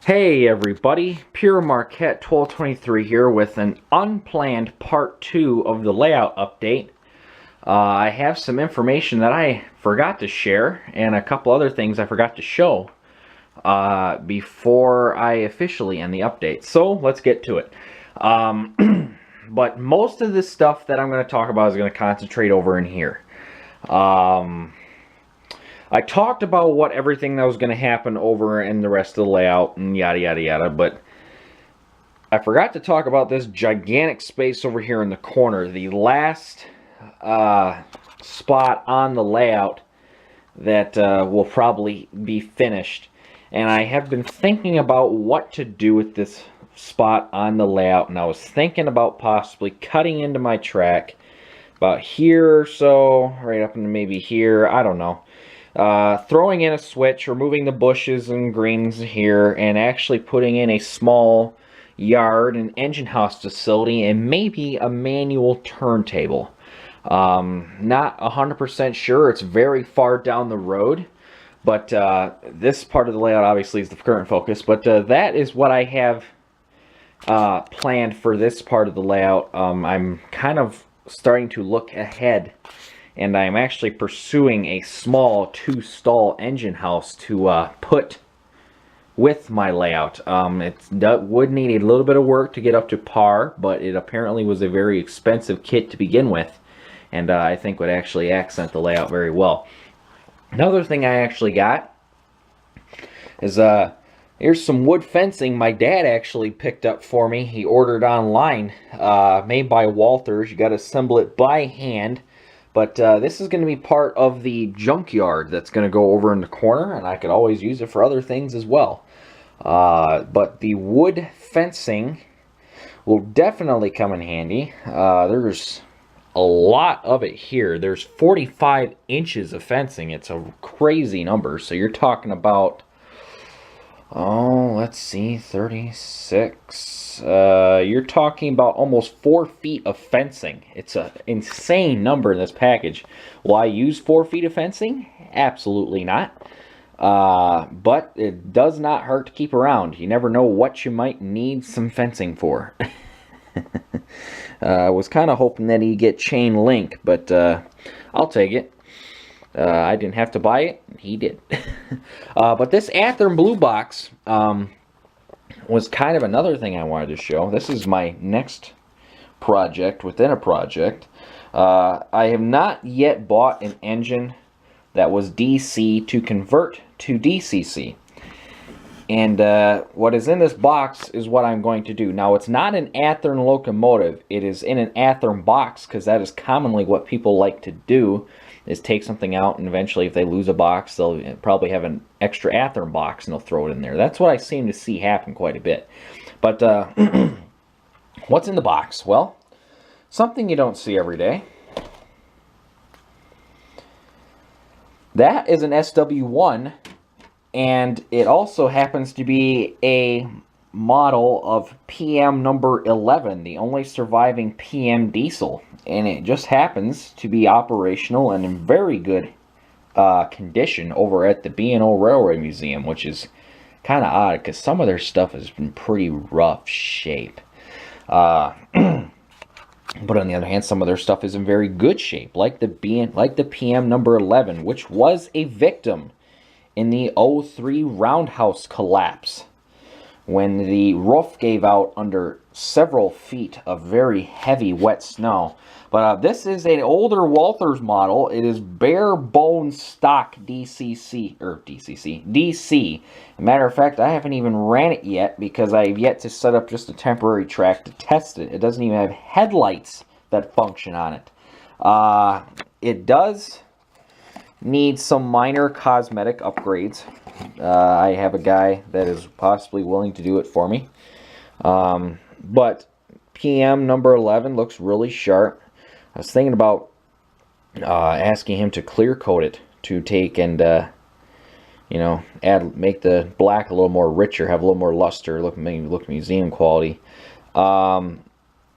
Hey everybody, Pure Marquette 1223 here with an unplanned part 2 of the layout update. I have some information that I forgot to share and a couple other things I forgot to show before I officially end the update. So let's get to it. But most of this stuff that I'm going to talk about is going to concentrate over in here. I talked about what everything that was going to happen over in the rest of the layout and yada yada yada, but I forgot to talk about this gigantic space over here in the corner, the last spot on the layout that will probably be finished. And I have been thinking about what to do with this spot on the layout, and I was thinking about possibly cutting into my track about here or so, right up into maybe here, I don't know. Throwing in a switch, removing the bushes and greens here, and actually putting in a small yard, an engine house facility, and maybe a manual turntable. Not 100% sure. It's very far down the road, but this part of the layout obviously is the current focus. But that is what I have planned for this part of the layout. I'm kind of starting to look ahead, and I'm actually pursuing a small 2-stall engine house to put with my layout. It would need a little bit of work to get up to par, but it apparently was a very expensive kit to begin with, and I think would actually accent the layout very well. Another thing I actually got is here's some wood fencing my dad actually picked up for me. He ordered online, made by Walthers. You got to assemble it by hand. But this is going to be part of the junkyard that's going to go over in the corner, and I could always use it for other things as well. But the wood fencing will definitely come in handy. There's a lot of it here. There's 45 inches of fencing. It's a crazy number. So you're talking about, oh, let's see, 36. You're talking about almost 4 feet of fencing. It's an insane number in this package. Will I use 4 feet of fencing? Absolutely not. But it does not hurt to keep around. You never know what you might need some fencing for. I was kind of hoping that he'd get chain link, but I'll take it. I didn't have to buy it. He did. But this Athearn Blue Box was kind of another thing I wanted to show. This is my next project within a project. I have not yet bought an engine that was DC to convert to DCC. And what is in this box is what I'm going to do. Now, it's not an Athearn locomotive. It is in an Athearn box, because that is commonly what people like to do, is take something out, and eventually if they lose a box, they'll probably have an extra Athearn box and they'll throw it in there. That's what I seem to see happen quite a bit. But what's in the box? Well, something you don't see every day. That is an SW1, and it also happens to be a model of PM number 11, the only surviving PM diesel, and it just happens to be operational and in very good condition over at the B&O Railway Museum, which is kind of odd because some of their stuff is in pretty rough shape. But on the other hand, some of their stuff is in very good shape, like the PM number 11, which was a victim in the 03 roundhouse collapse, when the roof gave out under several feet of very heavy wet snow. But this is an older Walthers model. It is bare bones stock DC. As a matter of fact, I haven't even ran it yet because I have yet to set up just a temporary track to test it. It doesn't even have headlights that function on it. It does need some minor cosmetic upgrades. I have a guy that is possibly willing to do it for me. But PM number 11 looks really sharp. I was thinking about asking him to clear coat it to take and make the black a little more richer, have a little more luster, maybe look museum quality. It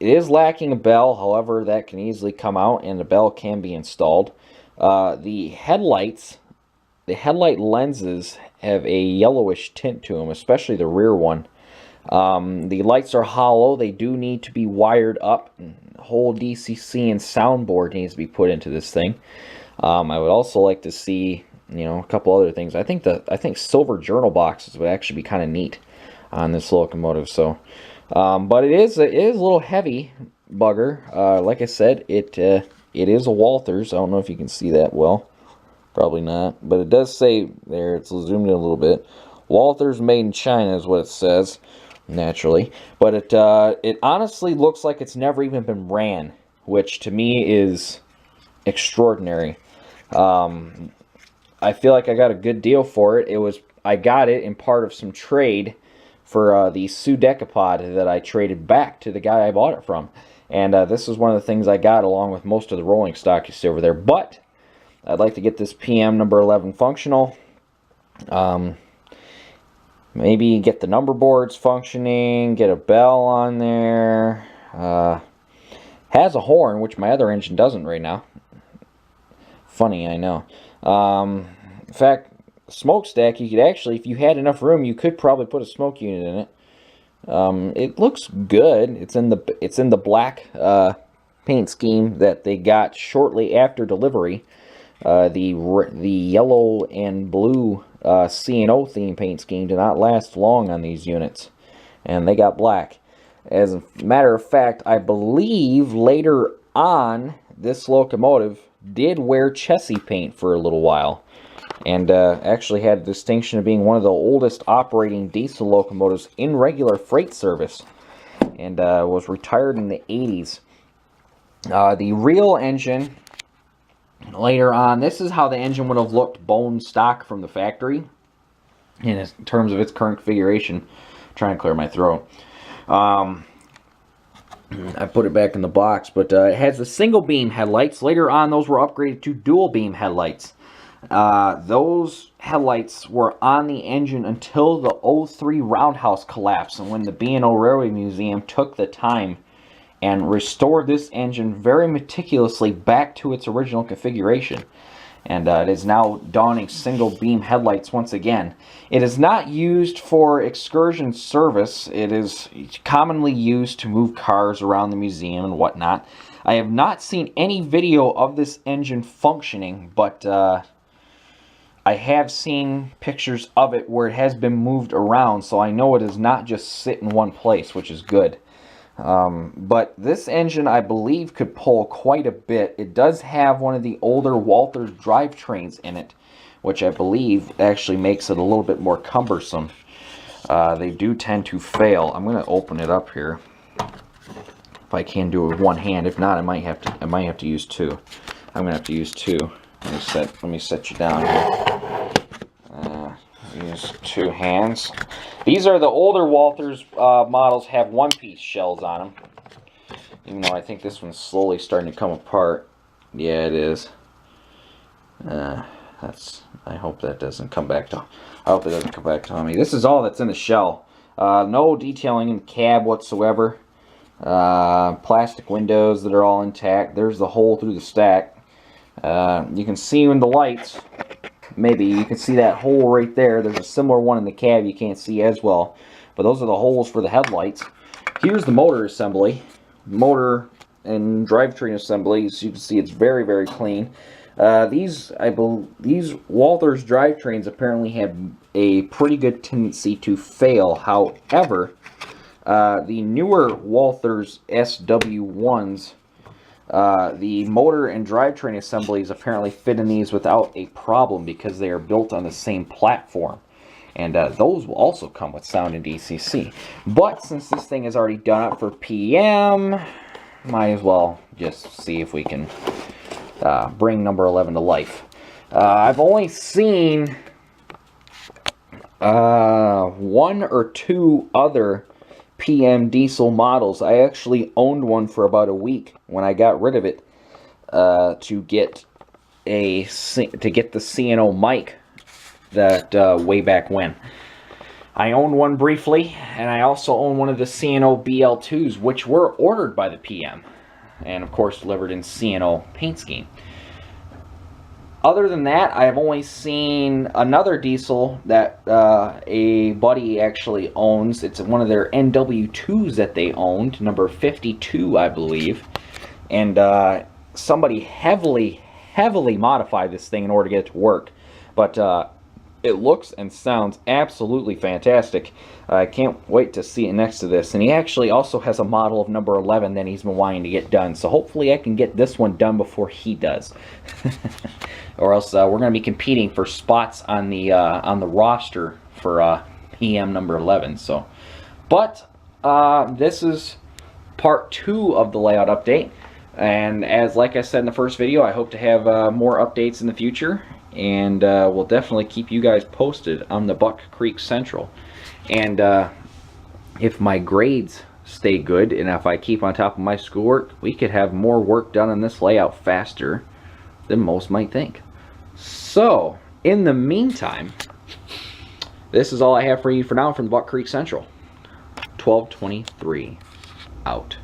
is lacking a bell, however, that can easily come out and the bell can be installed. The headlight lenses have a yellowish tint to them, especially the rear one. The lights are hollow. They do need to be wired up. Whole DCC and soundboard needs to be put into this thing. I would also like to see, you know, a couple other things. I think silver journal boxes would actually be kind of neat on this locomotive. So, but it is a little heavy bugger. Like I said, it is a Walthers. I don't know if you can see that well. Probably not, but it does say there. It's zoomed in a little bit. Walthers made in China is what it says. Naturally, but it honestly looks like it's never even been ran, which to me is extraordinary. I feel like I got a good deal for it. I got it in part of some trade for the Sudecapod that I traded back to the guy I bought it from, and this is one of the things I got along with most of the rolling stock you see over there. But I'd like to get this PM number 11 functional. Maybe get the number boards functioning, get a bell on there. Has a horn, which my other engine doesn't right now. Funny, I know. In fact, smokestack, you could actually, if you had enough room, you could probably put a smoke unit in it. It looks good. It's in the black paint scheme that they got shortly after delivery. The yellow and blue C&O theme paint scheme did not last long on these units, and they got black. As a matter of fact, I believe later on this locomotive did wear Chessie paint for a little while, and actually had a distinction of being one of the oldest operating diesel locomotives in regular freight service, and was retired in the 80s. The real engine, later on, this is how the engine would have looked bone stock from the factory in terms of its current configuration. I'm trying to clear my throat. I put it back in the box, but it has the single beam headlights. Later on, those were upgraded to dual beam headlights. Those headlights were on the engine until the 03 roundhouse collapse, and when the B&O Railway Museum took the time and restored this engine very meticulously back to its original configuration. And it is now donning single beam headlights once again. It is not used for excursion service. It is commonly used to move cars around the museum and whatnot. I have not seen any video of this engine functioning, but I have seen pictures of it where it has been moved around, so I know it does not just sit in one place, which is good. But this engine, I believe, could pull quite a bit. It does have one of the older Walthers drivetrains in it, which I believe actually makes it a little bit more cumbersome. They do tend to fail. I'm going to open it up here. If I can do it with one hand. If not, I might have to use two. I'm going to have to use two. Let me set you down here. Use two hands. These are the older Walthers models, have one-piece shells on them. Even though I think this one's slowly starting to come apart. Yeah, it is. I hope that doesn't come back to. I hope it doesn't come back to me. This is all that's in the shell. No detailing in the cab whatsoever. Plastic windows that are all intact. There's the hole through the stack. You can see in the lights. Maybe you can see that hole right there. There's a similar one in the cab you can't see as well. But those are the holes for the headlights. Here's the motor assembly. Motor and drivetrain assembly. So you can see it's very, very clean. These Walthers drivetrains apparently have a pretty good tendency to fail. However, the newer Walthers SW1s, the motor and drivetrain assemblies apparently fit in these without a problem because they are built on the same platform. And those will also come with sound and DCC. But since this thing is already done up for PM, might as well just see if we can bring number 11 to life. I've only seen one or two other PM diesel models. I actually owned one for about a week when I got rid of it to get the C&O mic that way back when. I owned one briefly, and I also own one of the C&O BL2s, which were ordered by the PM, and of course delivered in C&O paint scheme. Other than that, I've only seen another diesel that a buddy actually owns. It's one of their NW2s that they owned, number 52, I believe. And somebody heavily modified this thing in order to get it to work. But it looks and sounds absolutely fantastic. I can't wait to see it next to this. And he actually also has a model of number 11 that he's been wanting to get done. So hopefully I can get this one done before he does. Or else we're going to be competing for spots on the roster for PM number 11. So, but this is part 2 of the layout update. And like I said in the first video, I hope to have more updates in the future. And we'll definitely keep you guys posted on the Buck Creek Central. And if my grades stay good and if I keep on top of my schoolwork, we could have more work done on this layout faster than most might think. So, in the meantime, this is all I have for you for now from the Buck Creek Central. 1223 out.